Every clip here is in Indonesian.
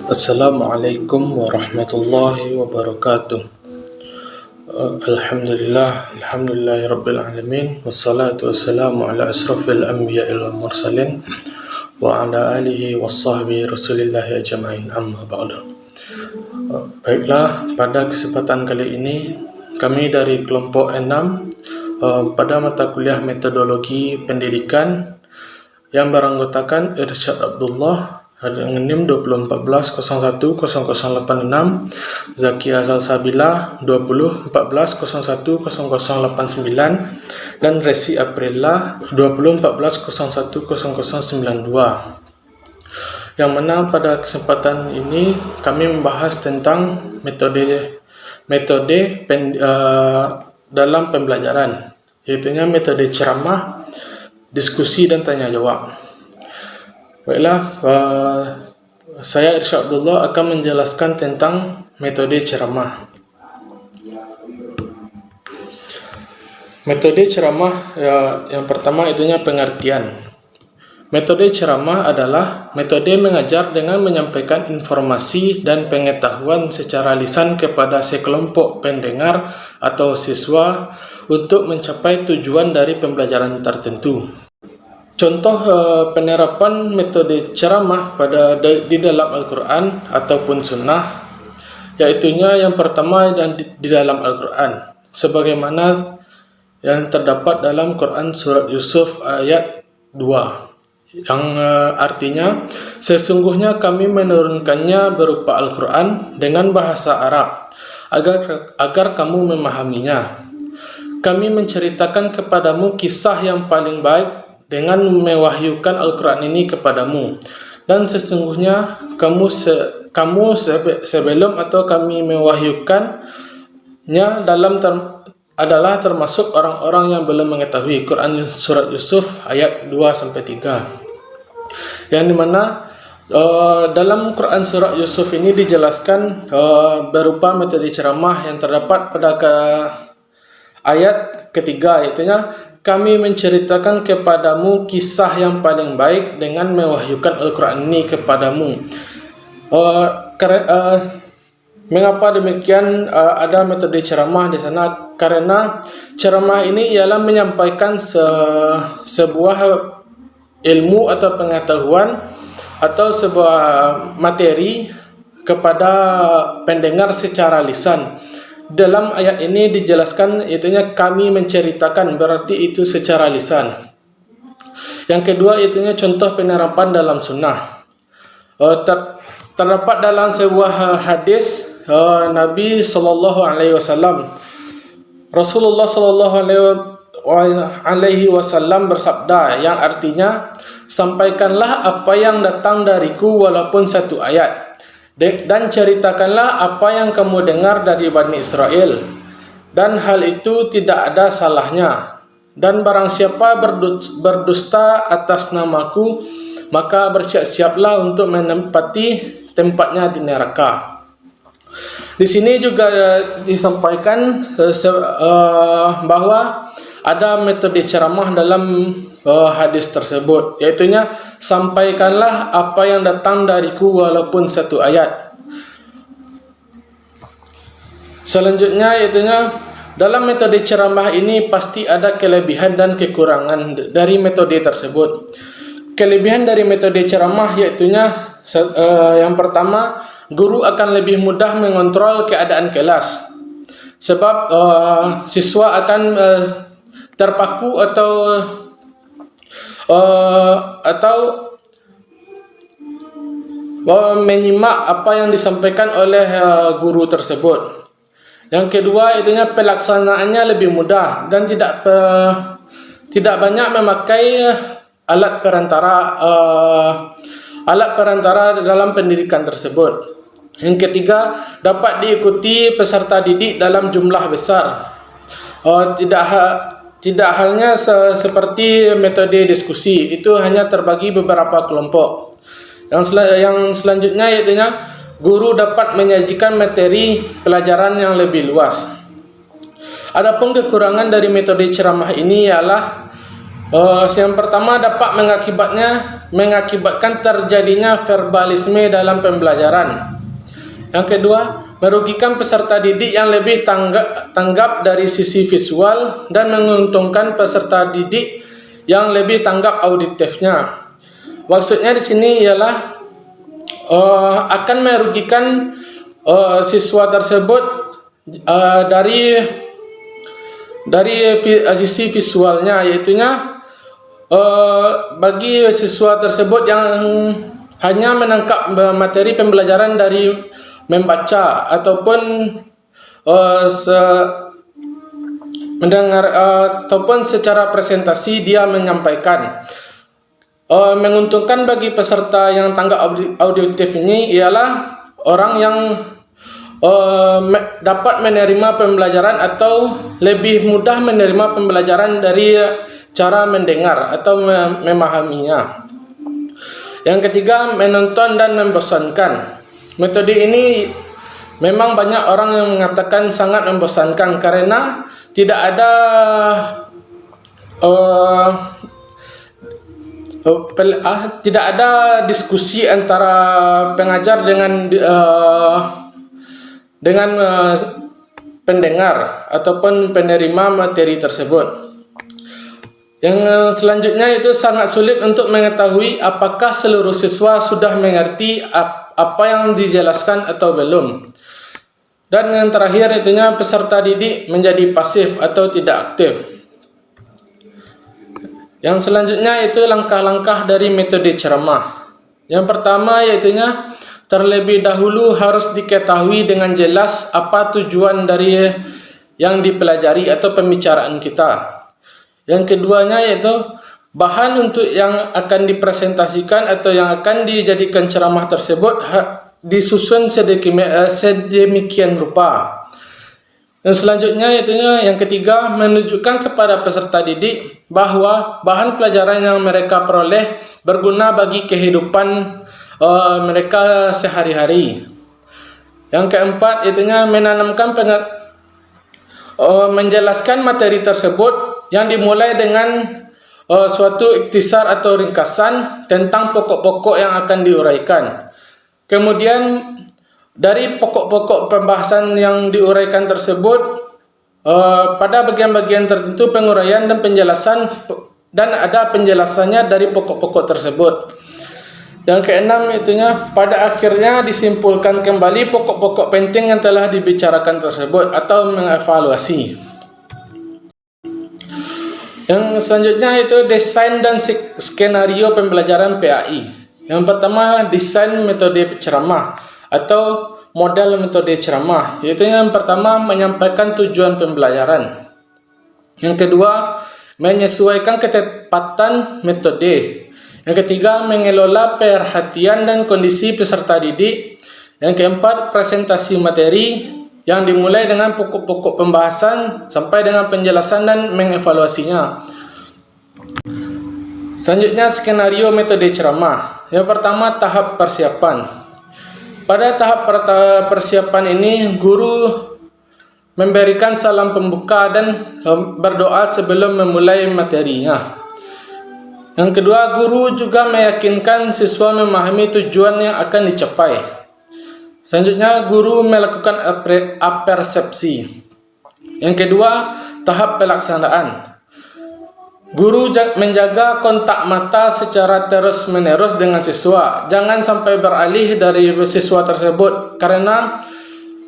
Assalamualaikum warahmatullahi wabarakatuh. Alhamdulillahirabbil alamin, wassalatu wassalamu ala asrofil anbiya'il wal mursalin wa ala alihi wassahbihi rasulillahi ajma'in, amma ba'du. Baiklah, pada kesempatan kali ini kami dari kelompok 6 pada mata kuliah metodologi pendidikan yang beranggotakan Irsyad Abdullah dengan NIM 2014-01-0086, Zakia Salsabila 2014-01-0089, dan Resi Aprilla 2014-01-0092. Yang mana pada kesempatan ini kami membahas tentang metode dalam pembelajaran, yaitu metode ceramah, diskusi, dan tanya jawab. Baiklah, saya Irsyad Abdullah akan menjelaskan tentang metode ceramah. Metode ceramah yang pertama itunya pengertian. Metode ceramah adalah metode mengajar dengan menyampaikan informasi dan pengetahuan secara lisan kepada sekelompok pendengar atau siswa untuk mencapai tujuan dari pembelajaran tertentu. Contoh penerapan metode ceramah di dalam Al-Quran ataupun Sunnah, yaitunya yang pertama dan di dalam Al-Quran, sebagaimana yang terdapat dalam Quran Surat Yusuf ayat 2, yang artinya, sesungguhnya kami menurunkannya berupa Al-Quran dengan bahasa Arab agar kamu memahaminya. Kami menceritakan kepadamu kisah yang paling baik dengan mewahyukan Al-Quran ini kepadamu, dan sesungguhnya kamu sebelum atau kami mewahyukannya adalah termasuk orang-orang yang belum mengetahui. Quran Surat Yusuf ayat 2-3, yang dimana dalam Quran Surat Yusuf ini dijelaskan berupa metode ceramah yang terdapat pada ayat ketiga, yaitu kami menceritakan kepadamu kisah yang paling baik dengan mewahyukan Al-Quran ini kepadamu. Mengapa demikian ada metode ceramah di sana? Karena ceramah ini ialah menyampaikan sebuah ilmu atau pengetahuan atau sebuah materi kepada pendengar secara lisan. Dalam ayat ini dijelaskan itunya kami menceritakan, berarti itu secara lisan. Yang kedua itunya contoh penerapan dalam sunnah. Terdapat dalam sebuah hadis Nabi SAW, Rasulullah SAW bersabda, yang artinya, sampaikanlah apa yang datang dariku walaupun satu ayat, dan ceritakanlah apa yang kamu dengar dari Bani Israel, dan hal itu tidak ada salahnya. Dan barang siapa berdusta atas namaku, maka bersiap-siaplah untuk menempati tempatnya di neraka. Di sini juga disampaikan bahwa ada metode ceramah dalam hadis tersebut, yaitunya sampaikanlah apa yang datang dariku walaupun satu ayat. Selanjutnya yaitunya dalam metode ceramah ini pasti ada kelebihan dan kekurangan dari metode tersebut. Kelebihan dari metode ceramah yaitunya yang pertama, guru akan lebih mudah mengontrol keadaan kelas, sebab siswa akan terpaku atau menyimak apa yang disampaikan oleh guru tersebut. Yang kedua itunya pelaksanaannya lebih mudah dan tidak banyak memakai alat perantara dalam pendidikan tersebut. Yang ketiga, dapat diikuti peserta didik dalam jumlah besar. Tidak halnya seperti metode diskusi, itu hanya terbagi beberapa kelompok. Yang selanjutnya yaitu guru dapat menyajikan materi pelajaran yang lebih luas. Adapun kekurangan dari metode ceramah ini ialah yang pertama dapat mengakibatnya mengakibatkan terjadinya verbalisme dalam pembelajaran. Yang kedua, merugikan peserta didik yang lebih tanggap dari sisi visual dan menguntungkan peserta didik yang lebih tanggap auditifnya. Maksudnya di sini ialah akan merugikan siswa tersebut dari sisi visualnya, yaitunya bagi siswa tersebut yang hanya menangkap materi pembelajaran dari membaca ataupun mendengar ataupun secara presentasi dia menyampaikan. Menguntungkan bagi peserta yang tanggap auditif ini ialah orang yang dapat menerima pembelajaran atau lebih mudah menerima pembelajaran dari cara mendengar atau memahaminya. Yang ketiga, menonton dan membosankan. Metode ini memang banyak orang yang mengatakan sangat membosankan karena tidak ada diskusi antara pengajar dengan pendengar ataupun penerima materi tersebut. Yang selanjutnya itu sangat sulit untuk mengetahui apakah seluruh siswa sudah mengerti apa yang dijelaskan atau belum. Dan yang terakhir itunya peserta didik menjadi pasif atau tidak aktif. Yang selanjutnya itu langkah-langkah dari metode ceramah. Yang pertama yaitunya terlebih dahulu harus diketahui dengan jelas apa tujuan dari yang dipelajari atau pembicaraan kita. Yang keduanya yaitu bahan untuk yang akan dipresentasikan atau yang akan dijadikan ceramah tersebut disusun sedemikian rupa. Dan selanjutnya yaitu yang ketiga, menunjukkan kepada peserta didik bahwa bahan pelajaran yang mereka peroleh berguna bagi kehidupan mereka sehari-hari. Yang keempat itunya menanamkan menjelaskan materi tersebut yang dimulai dengan suatu ikhtisar atau ringkasan tentang pokok-pokok yang akan diuraikan. Kemudian dari pokok-pokok pembahasan yang diuraikan tersebut pada bagian-bagian tertentu penguraian dan penjelasan dan ada penjelasannya dari pokok-pokok tersebut. Yang keenam itunya pada akhirnya disimpulkan kembali pokok-pokok penting yang telah dibicarakan tersebut atau mengevaluasi. Yang selanjutnya itu desain dan skenario pembelajaran PAI. Yang pertama, desain metode ceramah atau model metode ceramah, yaitu yang pertama menyampaikan tujuan pembelajaran. Yang kedua, menyesuaikan ketepatan metode. Yang ketiga, mengelola perhatian dan kondisi peserta didik. Yang keempat, presentasi materi yang dimulai dengan pokok-pokok pembahasan sampai dengan penjelasan dan mengevaluasinya. Selanjutnya, skenario metode ceramah. Yang pertama, tahap persiapan. Pada tahap persiapan ini, guru memberikan salam pembuka dan berdoa sebelum memulai materinya. Yang kedua, guru juga meyakinkan siswa memahami tujuan yang akan dicapai. Selanjutnya, guru melakukan apersepsi. Yang kedua, tahap pelaksanaan. Guru menjaga kontak mata secara terus-menerus dengan siswa. Jangan sampai beralih dari siswa tersebut karena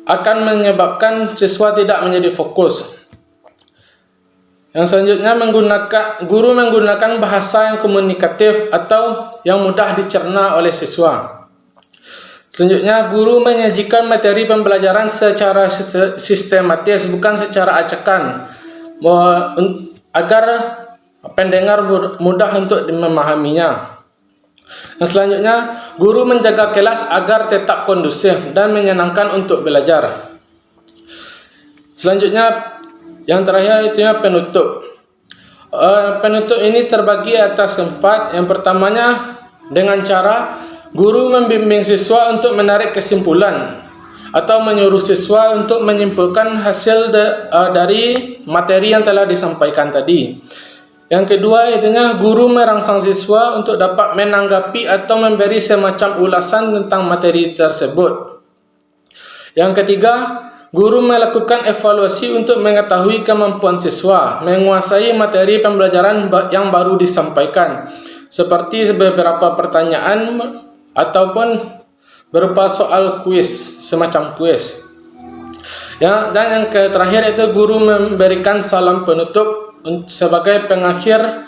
akan menyebabkan siswa tidak menjadi fokus. Yang selanjutnya, guru menggunakan bahasa yang komunikatif atau yang mudah dicerna oleh siswa. Selanjutnya, guru menyajikan materi pembelajaran secara sistematis, bukan secara acakan, agar pendengar mudah untuk memahaminya. Yang selanjutnya, guru menjaga kelas agar tetap kondusif dan menyenangkan untuk belajar. Selanjutnya, yang terakhir itu penutup. Penutup ini terbagi atas 4. Yang pertamanya dengan cara guru membimbing siswa untuk menarik kesimpulan atau menyuruh siswa untuk menyimpulkan hasil dari materi yang telah disampaikan tadi. Yang kedua, itunya guru merangsang siswa untuk dapat menanggapi atau memberi semacam ulasan tentang materi tersebut. Yang ketiga, guru melakukan evaluasi untuk mengetahui kemampuan siswa menguasai materi pembelajaran yang baru disampaikan, seperti beberapa pertanyaan ataupun berupa soal kuis, semacam kuis. Ya, dan yang terakhir itu guru memberikan salam penutup sebagai pengakhir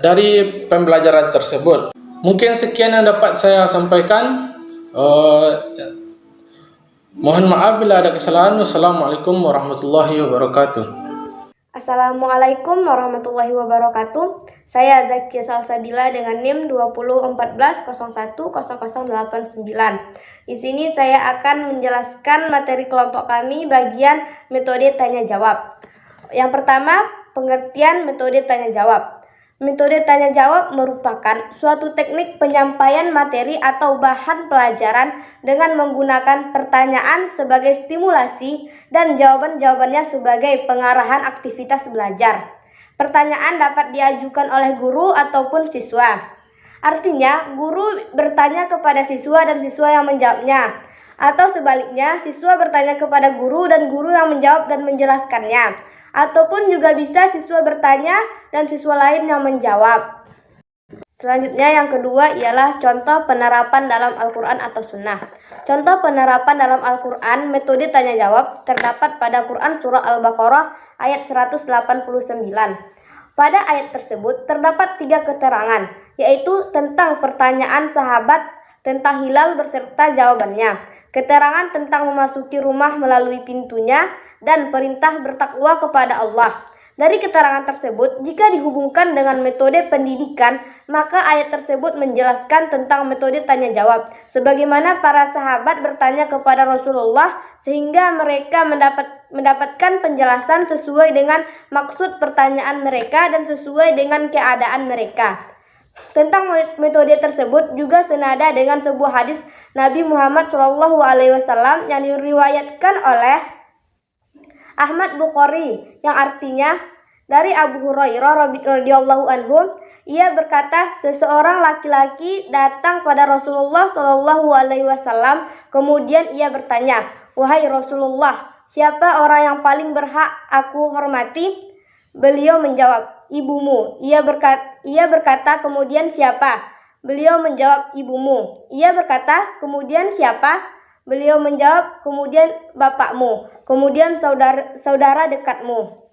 dari pembelajaran tersebut. Mungkin sekian yang dapat saya sampaikan. Mohon maaf bila ada kesalahan. Wassalamualaikum warahmatullahi wabarakatuh. Assalamualaikum warahmatullahi wabarakatuh. Saya Zakia Salsabila dengan NIM 2014010089. Di sini saya akan menjelaskan materi kelompok kami bagian metode tanya jawab. Yang pertama, pengertian metode tanya jawab. Metode tanya jawab merupakan suatu teknik penyampaian materi atau bahan pelajaran dengan menggunakan pertanyaan sebagai stimulasi dan jawaban-jawabannya sebagai pengarahan aktivitas belajar. Pertanyaan dapat diajukan oleh guru ataupun siswa. Artinya, guru bertanya kepada siswa dan siswa yang menjawabnya. Atau sebaliknya, siswa bertanya kepada guru dan guru yang menjawab dan menjelaskannya. Ataupun juga bisa siswa bertanya dan siswa lain yang menjawab. Selanjutnya yang kedua ialah contoh penerapan dalam Al-Quran atau Sunnah. Contoh penerapan dalam Al-Quran metode tanya jawab terdapat pada Quran Surah Al-Baqarah ayat 189. Pada ayat tersebut terdapat 3 keterangan, yaitu tentang pertanyaan sahabat tentang hilal beserta jawabannya, keterangan tentang memasuki rumah melalui pintunya, dan perintah bertakwa kepada Allah. Dari keterangan tersebut, jika dihubungkan dengan metode pendidikan, maka ayat tersebut menjelaskan tentang metode tanya jawab, sebagaimana para sahabat bertanya kepada Rasulullah sehingga mereka mendapatkan penjelasan sesuai dengan maksud pertanyaan mereka dan sesuai dengan keadaan mereka. Tentang metode tersebut juga senada dengan sebuah hadis Nabi Muhammad SAW yang diriwayatkan oleh Ahmad Bukhari, yang artinya dari Abu Hurairah radhiyallahu anhu, ia berkata, seseorang laki-laki datang pada Rasulullah SAW, kemudian ia bertanya, "Wahai Rasulullah, siapa orang yang paling berhak aku hormati?" Beliau menjawab, "Ibumu." Ia berkata, "Kemudian siapa?" Beliau menjawab, "Ibumu." Ia berkata, "Kemudian siapa?" Beliau menjawab, "Kemudian bapakmu, kemudian saudara dekatmu."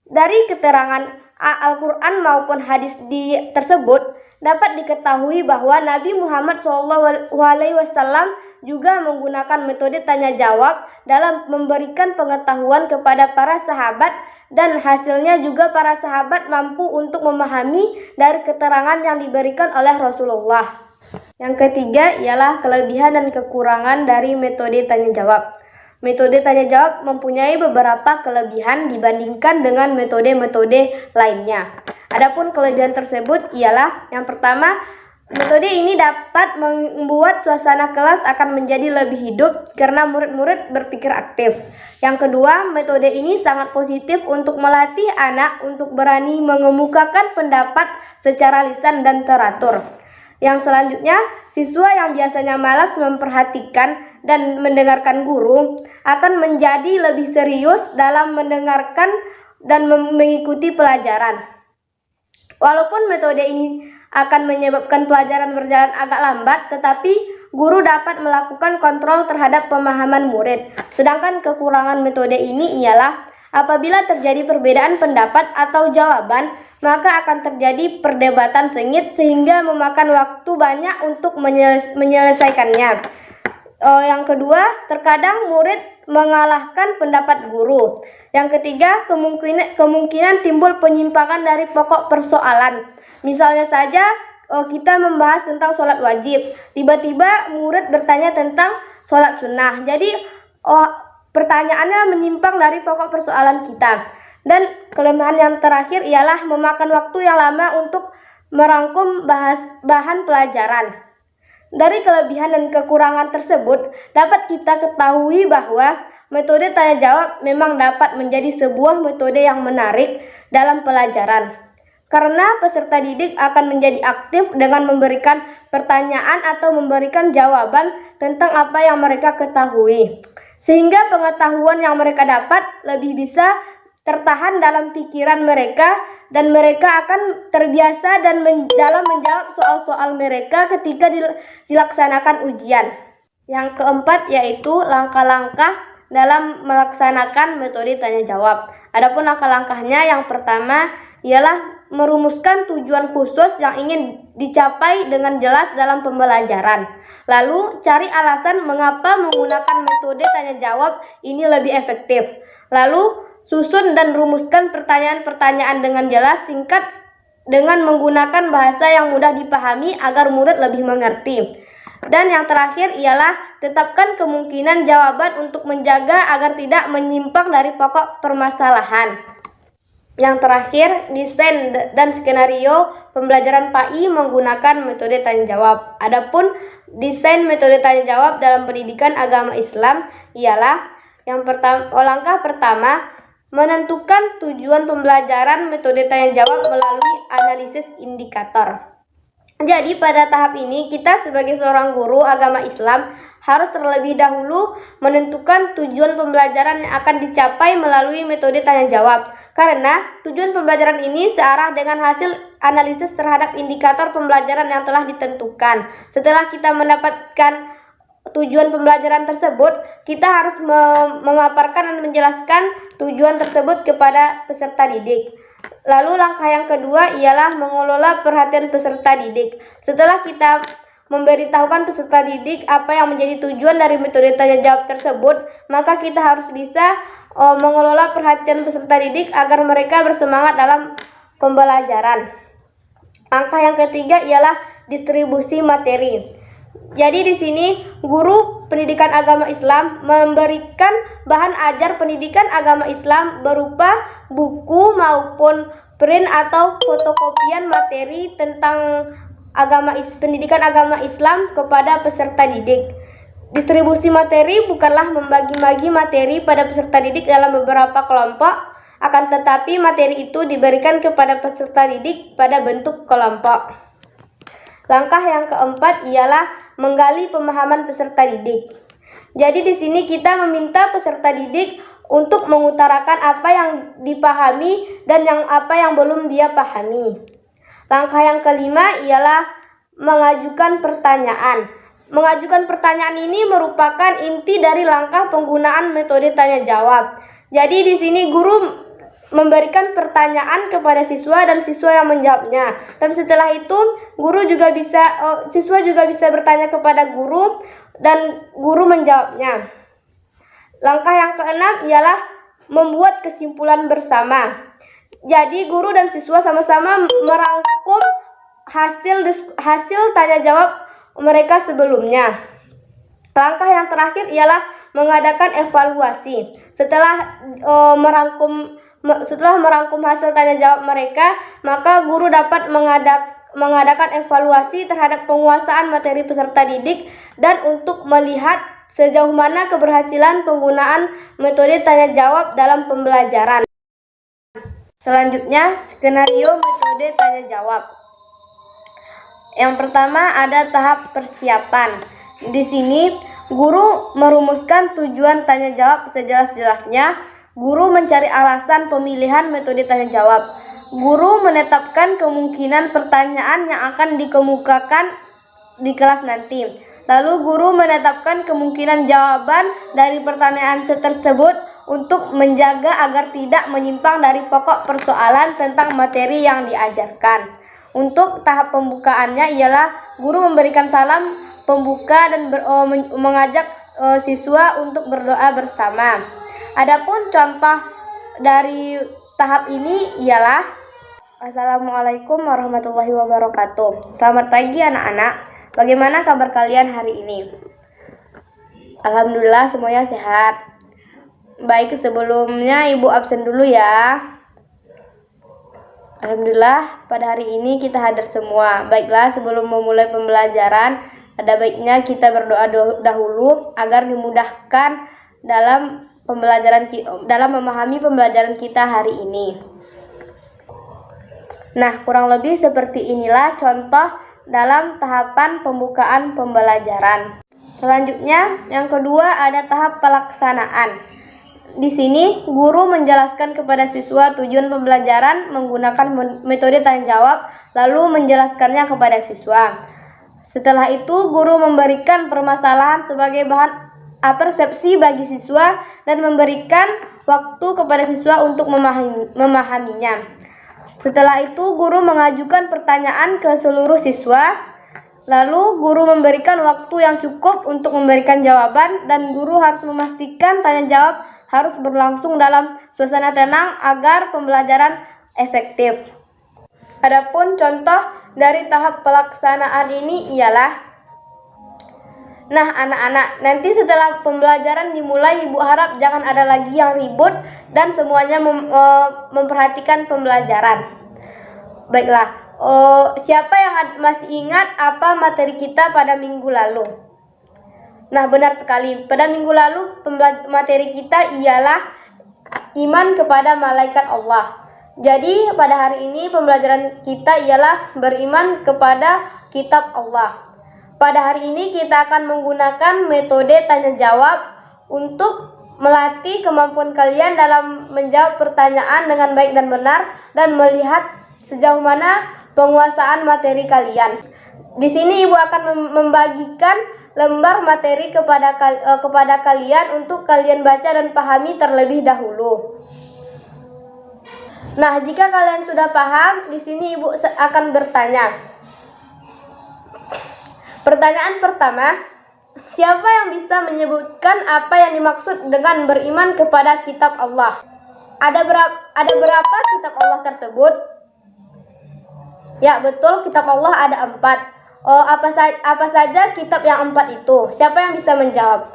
Dari keterangan Al-Quran maupun hadis tersebut dapat diketahui bahwa Nabi Muhammad SAW juga menggunakan metode tanya jawab dalam memberikan pengetahuan kepada para sahabat, dan hasilnya juga para sahabat mampu untuk memahami dari keterangan yang diberikan oleh Rasulullah. Yang ketiga ialah kelebihan dan kekurangan dari metode tanya jawab. Metode tanya jawab mempunyai beberapa kelebihan dibandingkan dengan metode-metode lainnya. Adapun kelebihan tersebut ialah yang pertama, metode ini dapat membuat suasana kelas akan menjadi lebih hidup karena murid-murid berpikir aktif. Yang kedua, metode ini sangat positif untuk melatih anak untuk berani mengemukakan pendapat secara lisan dan teratur. Yang selanjutnya, siswa yang biasanya malas memperhatikan dan mendengarkan guru akan menjadi lebih serius dalam mendengarkan dan mengikuti pelajaran. Walaupun metode ini akan menyebabkan pelajaran berjalan agak lambat, tetapi guru dapat melakukan kontrol terhadap pemahaman murid. Sedangkan kekurangan metode ini ialah apabila terjadi perbedaan pendapat atau jawaban, maka akan terjadi perdebatan sengit sehingga memakan waktu banyak untuk menyelesaikannya. Yang kedua, terkadang murid mengalahkan pendapat guru. Yang ketiga, kemungkinan timbul penyimpangan dari pokok persoalan. Misalnya saja kita membahas tentang sholat wajib, tiba-tiba murid bertanya tentang sholat sunnah. Jadi pertanyaannya menyimpang dari pokok persoalan kita. Dan kelemahan yang terakhir ialah memakan waktu yang lama untuk merangkum bahan pelajaran. Dari kelebihan dan kekurangan tersebut dapat kita ketahui bahwa metode tanya jawab memang dapat menjadi sebuah metode yang menarik dalam pelajaran. Karena peserta didik akan menjadi aktif dengan memberikan pertanyaan atau memberikan jawaban tentang apa yang mereka ketahui. Sehingga pengetahuan yang mereka dapat lebih bisa tertahan dalam pikiran mereka dan mereka akan terbiasa dalam menjawab soal-soal mereka ketika dilaksanakan ujian. Yang keempat yaitu langkah-langkah dalam melaksanakan metode tanya jawab. Adapun langkah-langkahnya yang pertama ialah merumuskan tujuan khusus yang ingin dicapai dengan jelas dalam pembelajaran. Lalu cari alasan mengapa menggunakan metode tanya jawab ini lebih efektif. Lalu susun dan rumuskan pertanyaan-pertanyaan dengan jelas, singkat, dengan menggunakan bahasa yang mudah dipahami agar murid lebih mengerti. Dan yang terakhir ialah tetapkan kemungkinan jawaban untuk menjaga agar tidak menyimpang dari pokok permasalahan. Yang terakhir, desain dan skenario pembelajaran PAI menggunakan metode tanya jawab. Adapun desain metode tanya jawab dalam pendidikan agama Islam ialah langkah pertama, menentukan tujuan pembelajaran metode tanya jawab melalui analisis indikator. Jadi pada tahap ini kita sebagai seorang guru agama Islam harus terlebih dahulu menentukan tujuan pembelajaran yang akan dicapai melalui metode tanya jawab. Karena tujuan pembelajaran ini searah dengan hasil analisis terhadap indikator pembelajaran yang telah ditentukan. Setelah kita mendapatkan tujuan pembelajaran tersebut, kita harus memaparkan dan menjelaskan tujuan tersebut kepada peserta didik. Lalu langkah yang kedua ialah mengelola perhatian peserta didik. Setelah kita memberitahukan peserta didik apa yang menjadi tujuan dari metode tanya jawab tersebut, maka kita harus bisa mengelola perhatian peserta didik agar mereka bersemangat dalam pembelajaran. Langkah yang ketiga ialah distribusi materi. Jadi di sini guru pendidikan agama Islam memberikan bahan ajar pendidikan agama Islam berupa buku maupun print atau fotokopian materi tentang pendidikan agama Islam kepada peserta didik. Distribusi materi bukanlah membagi-bagi materi pada peserta didik dalam beberapa kelompok, akan tetapi materi itu diberikan kepada peserta didik pada bentuk kelompok. Langkah yang keempat ialah menggali pemahaman peserta didik. Jadi di sini kita meminta peserta didik untuk mengutarakan apa yang dipahami dan apa yang belum dia pahami. Langkah yang kelima ialah mengajukan pertanyaan. Mengajukan pertanyaan ini merupakan inti dari langkah penggunaan metode tanya jawab. Jadi di sini guru memberikan pertanyaan kepada siswa dan siswa yang menjawabnya. Dan setelah itu siswa juga bisa bertanya kepada guru dan guru menjawabnya. Langkah yang keenam ialah membuat kesimpulan bersama. Jadi guru dan siswa sama-sama merangkum hasil tanya jawab mereka sebelumnya. Langkah yang terakhir ialah mengadakan evaluasi. Setelah merangkum hasil tanya jawab mereka, maka guru dapat mengadakan evaluasi terhadap penguasaan materi peserta didik dan untuk melihat sejauh mana keberhasilan penggunaan metode tanya jawab dalam pembelajaran. Selanjutnya, skenario metode tanya jawab. Yang pertama ada tahap persiapan. Di sini guru merumuskan tujuan tanya jawab sejelas-jelasnya. Guru mencari alasan pemilihan metode tanya jawab. Guru menetapkan kemungkinan pertanyaan yang akan dikemukakan di kelas nanti. Lalu guru menetapkan kemungkinan jawaban dari pertanyaan tersebut untuk menjaga agar tidak menyimpang dari pokok persoalan tentang materi yang diajarkan. Untuk tahap pembukaannya ialah guru memberikan salam pembuka dan mengajak siswa untuk berdoa bersama. Adapun contoh dari tahap ini ialah Assalamualaikum warahmatullahi wabarakatuh. Selamat pagi anak-anak. Bagaimana kabar kalian hari ini? Alhamdulillah semuanya sehat. Baik, sebelumnya Ibu absen dulu ya. Alhamdulillah pada hari ini kita hadir semua. Baiklah, sebelum memulai pembelajaran, ada baiknya kita berdoa dahulu agar dimudahkan dalam memahami pembelajaran kita hari ini. Nah, kurang lebih seperti inilah contoh dalam tahapan pembukaan pembelajaran. Selanjutnya, yang kedua ada tahap pelaksanaan. Di sini, guru menjelaskan kepada siswa tujuan pembelajaran menggunakan metode tanya jawab, lalu menjelaskannya kepada siswa. Setelah itu, guru memberikan permasalahan sebagai bahan persepsi bagi siswa dan memberikan waktu kepada siswa untuk memahaminya. Setelah itu, guru mengajukan pertanyaan ke seluruh siswa. Lalu, guru memberikan waktu yang cukup untuk memberikan jawaban dan guru harus memastikan tanya jawab harus berlangsung dalam suasana tenang agar pembelajaran efektif. Adapun contoh dari tahap pelaksanaan ini ialah, nah anak-anak, nanti setelah pembelajaran dimulai, Ibu harap jangan ada lagi yang ribut dan semuanya memperhatikan pembelajaran. Baiklah, siapa yang masih ingat apa materi kita pada minggu lalu? Nah, benar sekali. Pada minggu lalu materi kita ialah iman kepada malaikat Allah. Jadi, pada hari ini pembelajaran kita ialah beriman kepada kitab Allah. Pada hari ini kita akan menggunakan metode tanya jawab untuk melatih kemampuan kalian dalam menjawab pertanyaan dengan baik dan benar dan melihat sejauh mana penguasaan materi kalian. Di sini Ibu akan membagikan lembar materi kepada kalian untuk kalian baca dan pahami terlebih dahulu. Nah, jika kalian sudah paham, di sini Ibu akan bertanya. Pertanyaan pertama, siapa yang bisa menyebutkan apa yang dimaksud dengan beriman kepada kitab Allah? Ada berapa kitab Allah tersebut? Ya, betul, kitab Allah ada 4. Apa saja kitab yang 4 itu? Siapa yang bisa menjawab?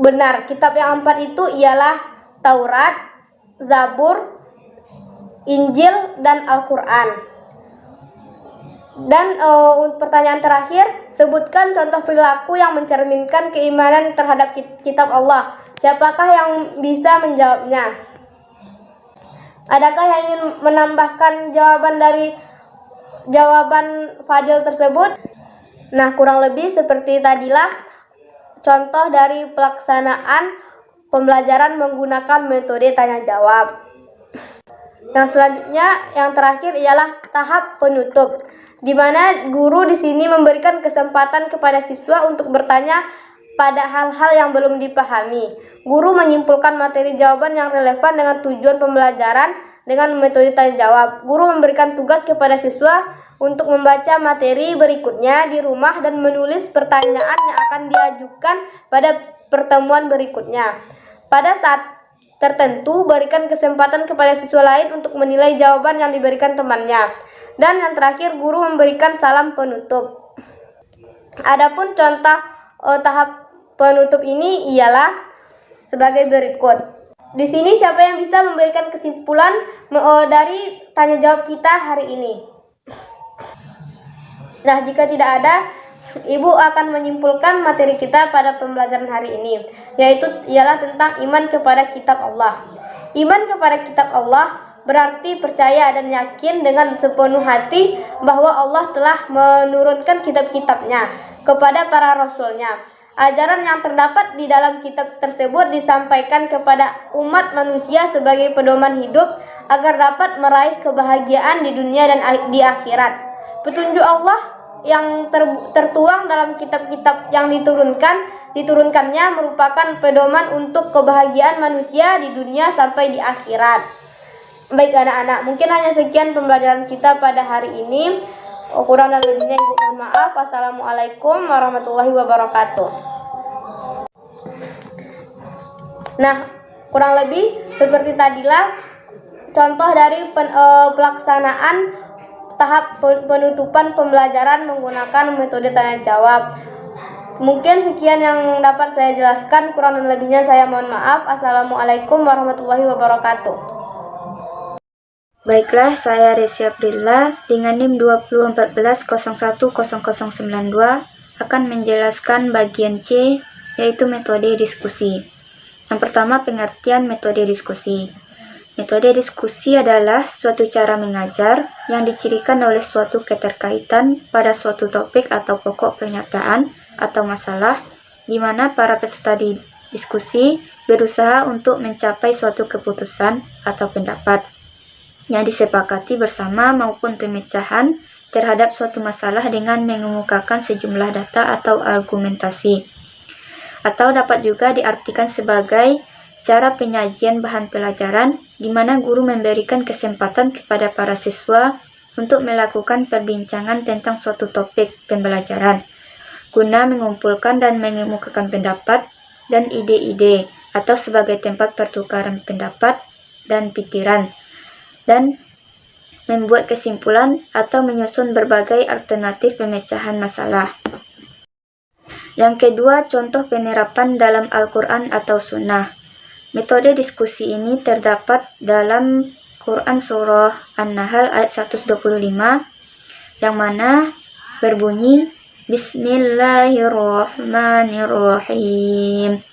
Benar, kitab yang 4 itu ialah Taurat, Zabur, Injil, dan Al-Quran. Dan pertanyaan terakhir, sebutkan contoh perilaku yang mencerminkan keimanan terhadap kitab Allah. Siapakah yang bisa menjawabnya? Adakah yang ingin menambahkan jawaban dari jawaban Fadil tersebut? Nah, kurang lebih seperti tadilah contoh dari pelaksanaan pembelajaran menggunakan metode tanya jawab. Yang selanjutnya, yang terakhir ialah tahap penutup, di mana guru di sini memberikan kesempatan kepada siswa untuk bertanya pada hal-hal yang belum dipahami. Guru menyimpulkan materi jawaban yang relevan dengan tujuan pembelajaran dengan metode tanya jawab. Guru memberikan tugas kepada siswa untuk membaca materi berikutnya di rumah dan menulis pertanyaan yang akan diajukan pada pertemuan berikutnya. Pada saat tertentu, berikan kesempatan kepada siswa lain untuk menilai jawaban yang diberikan temannya. Dan yang terakhir, guru memberikan salam penutup. Adapun contoh tahap penutup ini ialah sebagai berikut. Di sini siapa yang bisa memberikan kesimpulan dari tanya jawab kita hari ini? Nah, jika tidak ada, Ibu akan menyimpulkan materi kita pada pembelajaran hari ini, yaitu ialah tentang iman kepada kitab Allah. Iman kepada kitab Allah berarti percaya dan yakin dengan sepenuh hati bahwa Allah telah menurunkan kitab-kitabnya kepada para rasulnya. Ajaran yang terdapat di dalam kitab tersebut disampaikan kepada umat manusia sebagai pedoman hidup agar dapat meraih kebahagiaan di dunia dan di akhirat. Petunjuk Allah yang tertuang dalam kitab-kitab yang diturunkannya merupakan pedoman untuk kebahagiaan manusia di dunia sampai di akhirat. Baik anak-anak, mungkin hanya sekian pembelajaran kita pada hari ini. Kurang dan lebihnya Ibu mohon maaf. Wassalamualaikum warahmatullahi wabarakatuh. Nah, kurang lebih seperti tadilah contoh dari pelaksanaan tahap penutupan pembelajaran menggunakan metode tanya jawab. Mungkin sekian yang dapat saya jelaskan, kurang dan lebihnya saya mohon maaf. Assalamualaikum warahmatullahi wabarakatuh. Baiklah, saya Resi Aprilla dengan NIM 2014010092 akan menjelaskan bagian C, yaitu metode diskusi. Yang pertama, pengertian metode diskusi. Metode diskusi adalah suatu cara mengajar yang dicirikan oleh suatu keterkaitan pada suatu topik atau pokok pernyataan atau masalah, di mana para peserta diskusi berusaha untuk mencapai suatu keputusan atau pendapat yang disepakati bersama maupun pemecahan terhadap suatu masalah dengan mengemukakan sejumlah data atau argumentasi. Atau dapat juga diartikan sebagai cara penyajian bahan pelajaran di mana guru memberikan kesempatan kepada para siswa untuk melakukan perbincangan tentang suatu topik pembelajaran guna mengumpulkan dan mengemukakan pendapat dan ide-ide atau sebagai tempat pertukaran pendapat dan pikiran dan membuat kesimpulan atau menyusun berbagai alternatif pemecahan masalah. Yang kedua, contoh penerapan dalam Al-Quran atau Sunnah. Metode diskusi ini terdapat dalam Quran Surah An-Nahl ayat 125 yang mana berbunyi Bismillahirrahmanirrahim.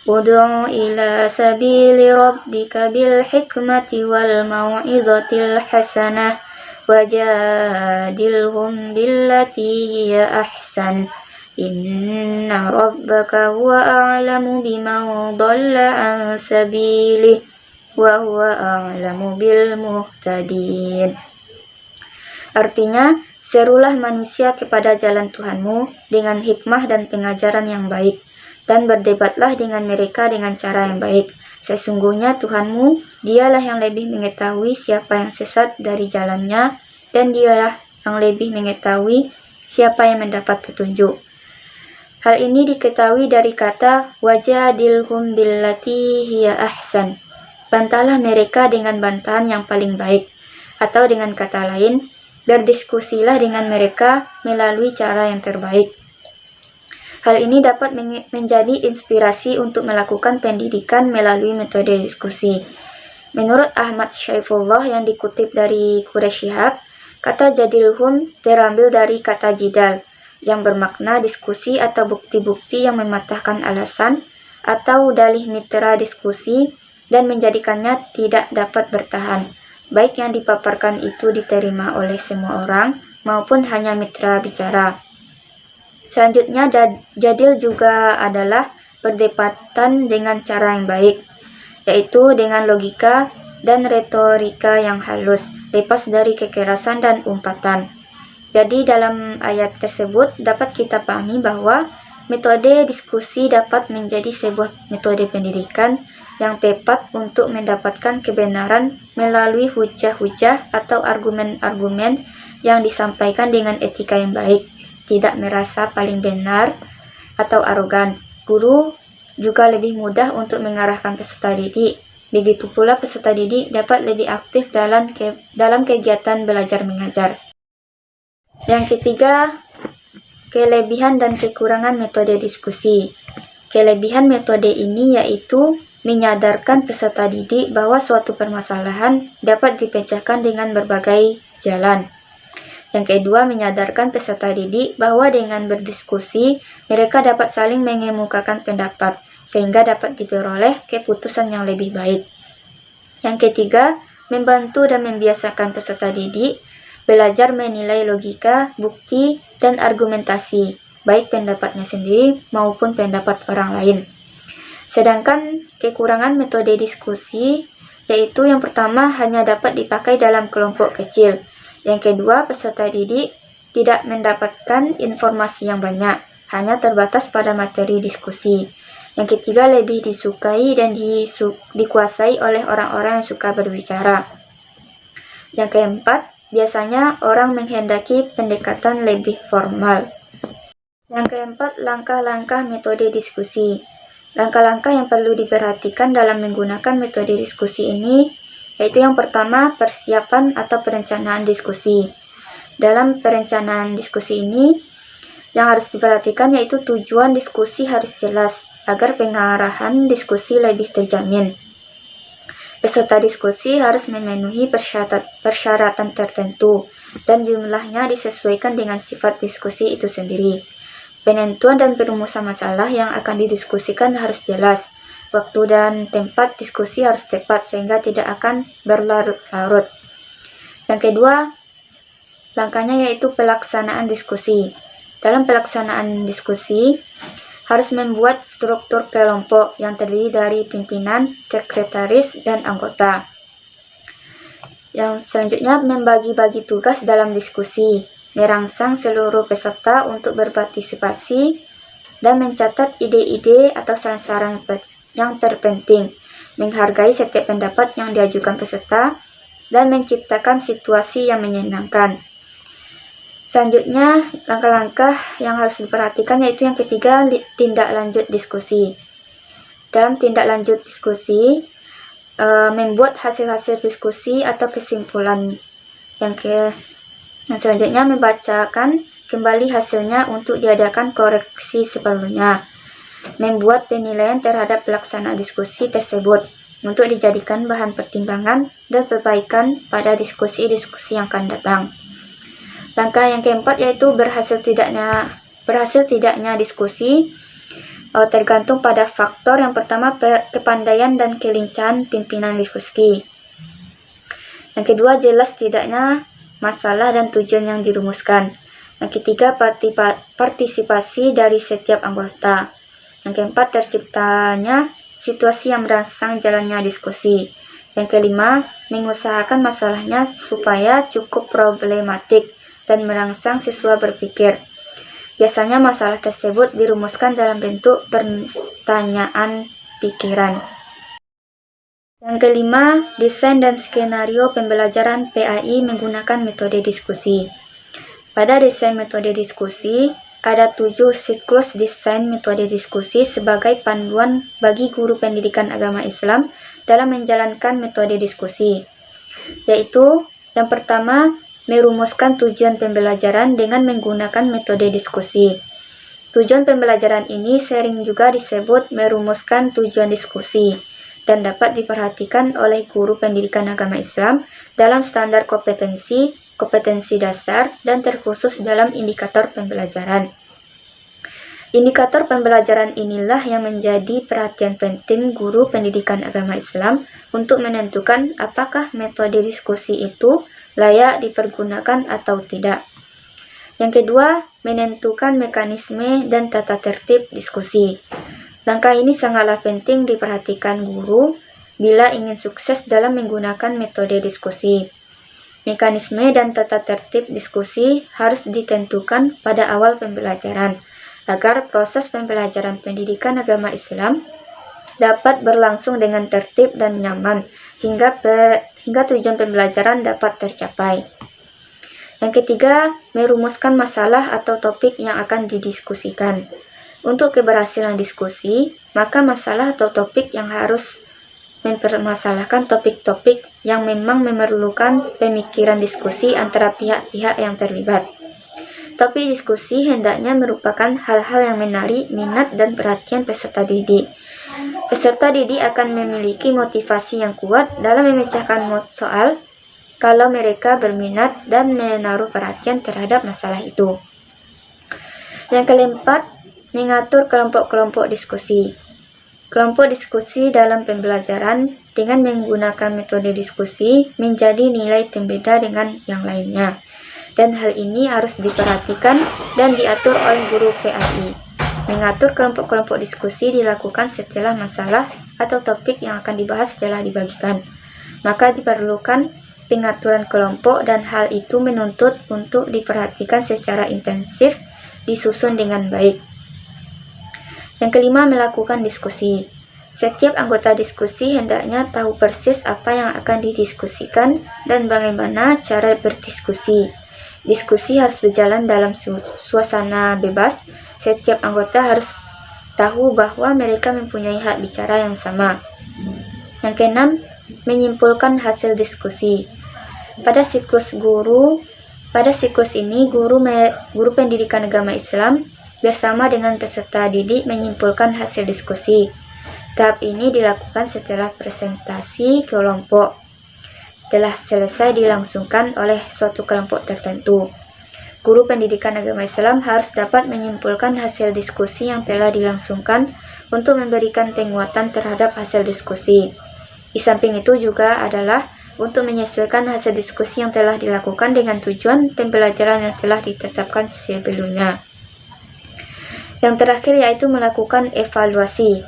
Ud'u ila sabili rabbika bil hikmati wal mau'izatil hasanah wajadilhum billati hiya ahsan. Inna rabbaka huwa a'lamu biman dhalla an sabilih wa huwa a'lamu bil muhtadin. Artinya, serulah manusia kepada jalan Tuhanmu dengan hikmah dan pengajaran yang baik, dan berdebatlah dengan mereka dengan cara yang baik. Sesungguhnya Tuhanmu, dialah yang lebih mengetahui siapa yang sesat dari jalannya, dan dialah yang lebih mengetahui siapa yang mendapat petunjuk. Hal ini diketahui dari kata wajadilhum billati hiya ahsan. Bantahlah mereka dengan bantahan yang paling baik. Atau dengan kata lain, berdiskusilah dengan mereka melalui cara yang terbaik. Hal ini dapat menjadi inspirasi untuk melakukan pendidikan melalui metode diskusi. Menurut Ahmad Syaifullah yang dikutip dari Quraish Shihab, kata jadilhum terambil dari kata jidal, yang bermakna diskusi atau bukti-bukti yang mematahkan alasan atau dalih mitra diskusi dan menjadikannya tidak dapat bertahan, baik yang dipaparkan itu diterima oleh semua orang maupun hanya mitra bicara. Selanjutnya, jadil juga adalah perdebatan dengan cara yang baik, yaitu dengan logika dan retorika yang halus, lepas dari kekerasan dan umpatan. Jadi dalam ayat tersebut dapat kita pahami bahwa metode diskusi dapat menjadi sebuah metode pendidikan yang tepat untuk mendapatkan kebenaran melalui hujah-hujah atau argumen-argumen yang disampaikan dengan etika yang baik, tidak merasa paling benar atau arogan. Guru juga lebih mudah untuk mengarahkan peserta didik. Begitu pula peserta didik dapat lebih aktif dalam kegiatan belajar mengajar. Yang ketiga, kelebihan dan kekurangan metode diskusi. Kelebihan metode ini yaitu menyadarkan peserta didik bahwa suatu permasalahan dapat dipecahkan dengan berbagai jalan. Yang kedua, menyadarkan peserta didik bahwa dengan berdiskusi, mereka dapat saling mengemukakan pendapat, sehingga dapat diperoleh keputusan yang lebih baik. Yang ketiga, membantu dan membiasakan peserta didik belajar menilai logika, bukti, dan argumentasi, baik pendapatnya sendiri maupun pendapat orang lain. Sedangkan kekurangan metode diskusi, yaitu yang pertama hanya dapat dipakai dalam kelompok kecil. Yang kedua, peserta didik tidak mendapatkan informasi yang banyak, hanya terbatas pada materi diskusi. Yang ketiga, lebih disukai dan dikuasai oleh orang-orang yang suka berbicara. Yang keempat, biasanya orang menghendaki pendekatan lebih formal. Yang keempat, langkah-langkah metode diskusi. Langkah-langkah yang perlu diperhatikan dalam menggunakan metode diskusi ini, yaitu yang pertama, persiapan atau perencanaan diskusi. Dalam perencanaan diskusi ini, yang harus diperhatikan yaitu tujuan diskusi harus jelas, agar pengarahan diskusi lebih terjamin. Peserta diskusi harus memenuhi persyaratan tertentu, dan jumlahnya disesuaikan dengan sifat diskusi itu sendiri. Penentuan dan perumusan masalah yang akan didiskusikan harus jelas, Waktu dan tempat diskusi harus tepat sehingga tidak akan berlarut-larut. Yang kedua, langkahnya yaitu pelaksanaan diskusi. Dalam pelaksanaan diskusi, harus membuat struktur kelompok yang terdiri dari pimpinan, sekretaris, dan anggota. Yang selanjutnya, membagi-bagi tugas dalam diskusi, merangsang seluruh peserta untuk berpartisipasi, dan mencatat ide-ide atau saran-saran yang terpenting, menghargai setiap pendapat yang diajukan peserta, dan menciptakan situasi yang menyenangkan. Selanjutnya, langkah-langkah yang harus diperhatikan yaitu yang ketiga, tindak lanjut diskusi. Dalam tindak lanjut diskusi, membuat hasil-hasil diskusi atau kesimpulan. Yang selanjutnya, membacakan kembali hasilnya untuk diadakan koreksi seperlunya. Membuat penilaian terhadap pelaksanaan diskusi tersebut untuk dijadikan bahan pertimbangan dan perbaikan pada diskusi-diskusi yang akan datang. Langkah yang keempat yaitu berhasil tidaknya diskusi tergantung pada faktor yang pertama, kepandaian dan kelincahan pimpinan diskusi. Yang kedua, jelas tidaknya masalah dan tujuan yang dirumuskan. Yang ketiga, partisipasi dari setiap anggota. Yang keempat, terciptanya situasi yang merangsang jalannya diskusi. Yang kelima, mengusahakan masalahnya supaya cukup problematik dan merangsang siswa berpikir. Biasanya masalah tersebut dirumuskan dalam bentuk pertanyaan pikiran. Yang kelima, desain dan skenario pembelajaran PAI menggunakan metode diskusi. Pada desain metode diskusi, ada 7 siklus desain metode diskusi sebagai panduan bagi guru pendidikan agama Islam dalam menjalankan metode diskusi. Yaitu, yang pertama, merumuskan tujuan pembelajaran dengan menggunakan metode diskusi. Tujuan pembelajaran ini sering juga disebut merumuskan tujuan diskusi dan dapat diperhatikan oleh guru pendidikan agama Islam dalam standar kompetensi, kompetensi dasar, dan terkhusus dalam indikator pembelajaran. Indikator pembelajaran inilah yang menjadi perhatian penting guru pendidikan agama Islam untuk menentukan apakah metode diskusi itu layak dipergunakan atau tidak. Yang kedua, menentukan mekanisme dan tata tertib diskusi. Langkah ini sangatlah penting diperhatikan guru bila ingin sukses dalam menggunakan metode diskusi. Mekanisme dan tata tertib diskusi harus ditentukan pada awal pembelajaran, agar proses pembelajaran pendidikan agama Islam dapat berlangsung dengan tertib dan nyaman hingga tujuan pembelajaran dapat tercapai. Yang ketiga, merumuskan masalah atau topik yang akan didiskusikan. Untuk keberhasilan diskusi, maka masalah atau topik yang harus mempermasalahkan topik-topik yang memang memerlukan pemikiran diskusi antara pihak-pihak yang terlibat. Topik diskusi hendaknya merupakan hal-hal yang menarik minat dan perhatian peserta didik. Peserta didik akan memiliki motivasi yang kuat dalam memecahkan soal kalau mereka berminat dan menaruh perhatian terhadap masalah itu. Yang keempat, mengatur kelompok-kelompok diskusi. Kelompok diskusi dalam pembelajaran dengan menggunakan metode diskusi menjadi nilai pembeda dengan yang lainnya. Dan hal ini harus diperhatikan dan diatur oleh guru PAI. Mengatur kelompok-kelompok diskusi dilakukan setelah masalah atau topik yang akan dibahas telah dibagikan. Maka diperlukan pengaturan kelompok dan hal itu menuntut untuk diperhatikan secara intensif, disusun dengan baik. Yang kelima, melakukan diskusi. Setiap anggota diskusi hendaknya tahu persis apa yang akan didiskusikan dan bagaimana cara berdiskusi. Diskusi harus berjalan dalam suasana bebas. Setiap anggota harus tahu bahwa mereka mempunyai hak bicara yang sama. Yang keenam, menyimpulkan hasil diskusi. Pada siklus ini, guru pendidikan agama Islam bersama dengan peserta didik menyimpulkan hasil diskusi. Tahap ini dilakukan setelah presentasi kelompok telah selesai dilangsungkan oleh suatu kelompok tertentu. Guru pendidikan agama Islam harus dapat menyimpulkan hasil diskusi yang telah dilangsungkan untuk memberikan penguatan terhadap hasil diskusi. Di samping itu juga adalah untuk menyesuaikan hasil diskusi yang telah dilakukan dengan tujuan pembelajaran yang telah ditetapkan sebelumnya. Yang terakhir yaitu melakukan evaluasi.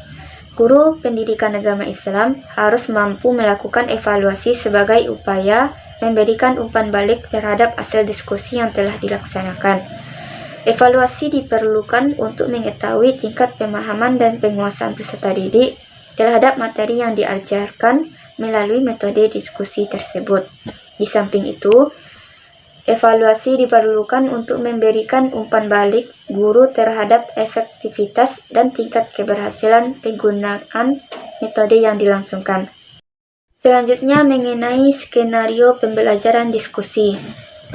Guru pendidikan agama Islam harus mampu melakukan evaluasi sebagai upaya memberikan umpan balik terhadap hasil diskusi yang telah dilaksanakan. Evaluasi diperlukan untuk mengetahui tingkat pemahaman dan penguasaan peserta didik terhadap materi yang diajarkan melalui metode diskusi tersebut. Di samping itu, evaluasi diperlukan untuk memberikan umpan balik guru terhadap efektivitas dan tingkat keberhasilan penggunaan metode yang dilangsungkan. Selanjutnya mengenai skenario pembelajaran diskusi.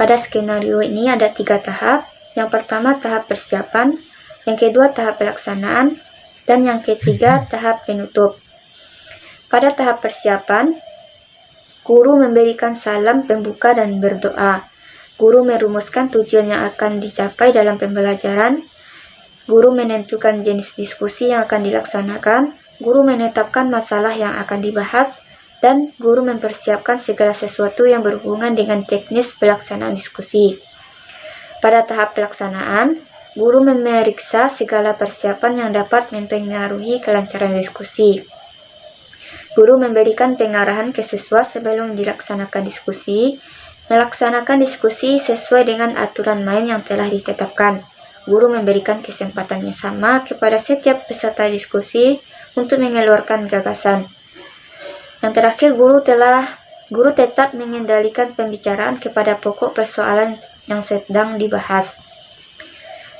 Pada skenario ini ada 3 tahap. Yang pertama tahap persiapan, yang kedua tahap pelaksanaan, dan yang ketiga tahap penutup. Pada tahap persiapan, guru memberikan salam pembuka dan berdoa. Guru merumuskan tujuan yang akan dicapai dalam pembelajaran. Guru menentukan jenis diskusi yang akan dilaksanakan. Guru menetapkan masalah yang akan dibahas. Dan guru mempersiapkan segala sesuatu yang berhubungan dengan teknis pelaksanaan diskusi. Pada tahap pelaksanaan, guru memeriksa segala persiapan yang dapat mempengaruhi kelancaran diskusi. Guru memberikan pengarahan ke siswa sebelum dilaksanakan diskusi, melaksanakan diskusi sesuai dengan aturan main yang telah ditetapkan. Guru memberikan kesempatan yang sama kepada setiap peserta diskusi untuk mengeluarkan gagasan. Yang terakhir, guru tetap mengendalikan pembicaraan kepada pokok persoalan yang sedang dibahas.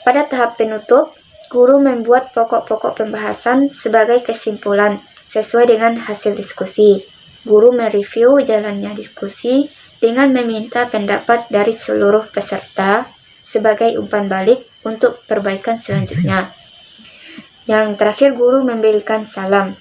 Pada tahap penutup, guru membuat pokok-pokok pembahasan sebagai kesimpulan sesuai dengan hasil diskusi. Guru mereview jalannya diskusi dengan meminta pendapat dari seluruh peserta sebagai umpan balik untuk perbaikan selanjutnya. Yang terakhir, guru memberikan salam.